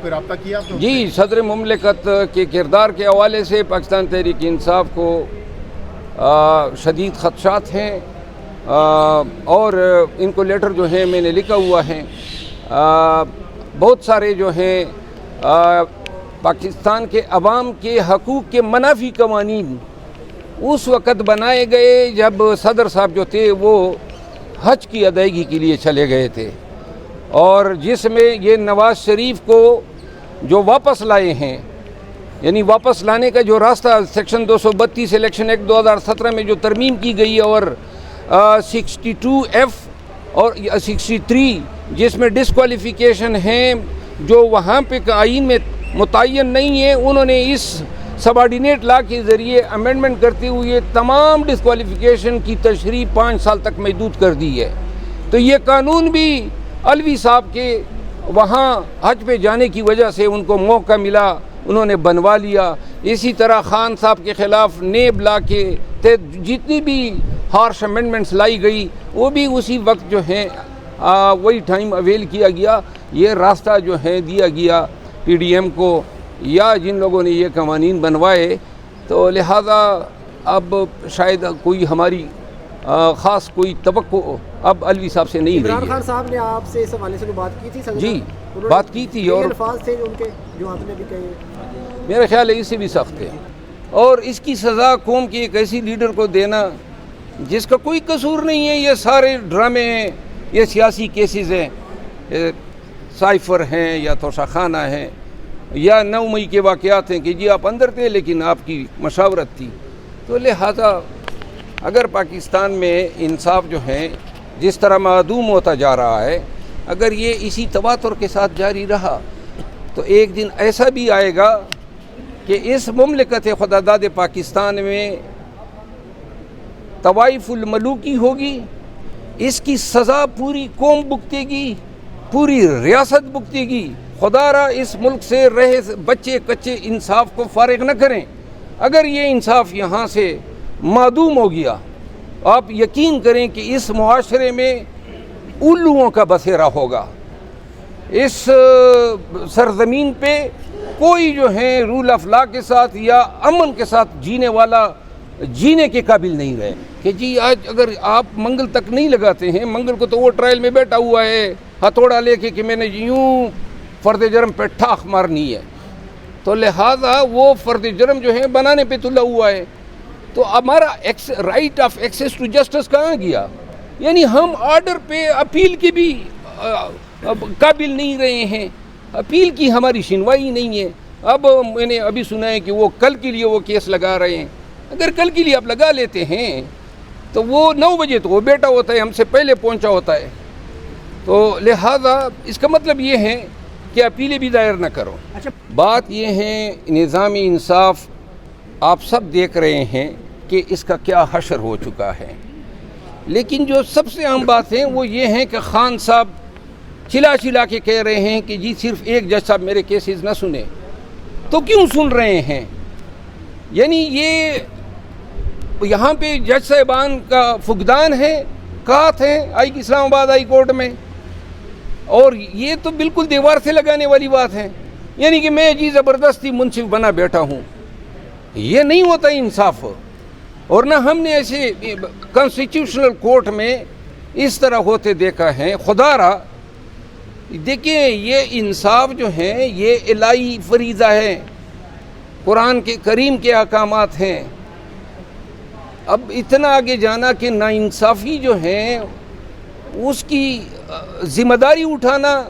پھر رابطہ کیا آپ نے؟ جی، صدر مملکت کے کردار کے حوالے سے پاکستان تحریک انصاف کو شدید خدشات ہیں، اور ان کو لیٹر جو ہیں میں نے لکھا ہوا ہے۔ بہت سارے جو ہیں پاکستان کے عوام کے حقوق کے منافی قوانین اس وقت بنائے گئے جب صدر صاحب جو تھے وہ حج کی ادائیگی کے لیے چلے گئے تھے، اور جس میں یہ نواز شریف کو جو واپس لائے ہیں، یعنی واپس لانے کا جو راستہ سیکشن 232 الیکشن ایکٹ 2017 میں جو ترمیم کی گئی اور 62F اور 63 جس میں ڈسکوالیفیکیشن ہیں جو وہاں پہ آئین میں متعین نہیں ہے، انہوں نے اس سبارڈینیٹ لا کے ذریعے امینڈمنٹ کرتے ہوئے تمام ڈسکوالیفیکیشن کی تشریح 5 سال تک محدود کر دی ہے۔ تو یہ قانون بھی علوی صاحب کے وہاں حج پہ جانے کی وجہ سے ان کو موقع ملا، انہوں نے بنوا لیا۔ اسی طرح خان صاحب کے خلاف نیب لا کے جتنی بھی ہارش امینڈمنٹس لائی گئی وہ بھی اسی وقت جو ہیں وہی ٹائم اویل کیا گیا۔ یہ راستہ جو ہے دیا گیا پی ڈی ایم کو یا جن لوگوں نے یہ قوانین بنوائے، تو لہذا اب شاید کوئی ہماری خاص کوئی توقع اب علوی صاحب سے نہیں رہی ہے۔ عمران خان صاحب نے آپ سے اس حوالے سے بات کی تھی؟ جی بات کی تھی، اور الفاظ تھے ان کے جو آپ نے بھی کہے، میرا خیال ہے اس سے بھی سخت ہے، اور اس کی سزا قوم کے ایک ایسی لیڈر کو دینا جس کا کوئی قصور نہیں ہے۔ یہ سارے ڈرامے ہیں، یہ سیاسی کیسز ہیں، سائفر ہیں یا توشہ خانہ ہیں یا 9 مئی کے واقعات ہیں کہ جی آپ اندر تھے لیکن آپ کی مشاورت تھی۔ تو لہذا اگر پاکستان میں انصاف جو ہے جس طرح معدوم ہوتا جا رہا ہے، اگر یہ اسی تواتر کے ساتھ جاری رہا تو ایک دن ایسا بھی آئے گا کہ اس مملکت خداداد پاکستان میں طوائف الملوکی ہوگی، اس کی سزا پوری قوم بھگتے گی، پوری ریاست بھگتے گی۔ خدا را اس ملک سے رہے بچے کچے انصاف کو فارغ نہ کریں۔ اگر یہ انصاف یہاں سے معدوم ہو گیا، آپ یقین کریں کہ اس معاشرے میں الوؤں کا بسیرا ہوگا۔ اس سرزمین پہ کوئی جو ہے رول آف لا کے ساتھ یا امن کے ساتھ جینے والا جینے کے قابل نہیں رہے کہ جی آج اگر آپ منگل تک نہیں لگاتے ہیں، منگل کو تو وہ ٹرائل میں بیٹھا ہوا ہے ہتھوڑا لے کے کہ میں نے یوں فرد جرم پہ ٹھاک مارنی ہے، تو لہٰذا وہ فرد جرم جو ہے بنانے پہ تلا ہوا ہے۔ تو ہمارا right of access to justice کہاں گیا؟ یعنی ہم آرڈر پہ اپیل کے بھی قابل نہیں رہے ہیں، اپیل کی ہماری سنوائی نہیں ہے۔ اب میں نے ابھی سنا ہے کہ وہ کل کے لیے وہ کیس لگا رہے ہیں۔ اگر کل کے لیے آپ لگا لیتے ہیں تو وہ 9 بجے تو وہ بیٹا ہوتا ہے، ہم سے پہلے پہنچا ہوتا ہے۔ تو لہذا اس کا مطلب یہ ہے کہ اپیلیں بھی دائر نہ کرو۔ بات یہ ہے نظام انصاف آپ سب دیکھ رہے ہیں کہ اس کا کیا حشر ہو چکا ہے، لیکن جو سب سے اہم بات ہے وہ یہ ہے کہ خان صاحب چلا کے کہہ رہے ہیں کہ جی صرف ایک جج صاحب میرے کیسز نہ سنے، تو کیوں سن رہے ہیں؟ یعنی یہ یہاں پہ جج صاحبان کا فقدان ہے، کات ہے اسلام آباد ہائی کورٹ میں، اور یہ تو بالکل دیوار سے لگانے والی بات ہے۔ یعنی کہ میں جی زبردستی منصف بنا بیٹھا ہوں، یہ نہیں ہوتا انصاف، اور نہ ہم نے ایسے کانسٹیٹیوشنل کورٹ میں اس طرح ہوتے دیکھا ہے۔ خدا را دیکھیں، یہ انصاف جو ہے یہ الہی فریضہ ہے، قرآن کے کریم کے احکامات ہیں۔ اب اتنا آگے جانا کہ ناانصافی جو ہے اس کی ذمہ داری اٹھانا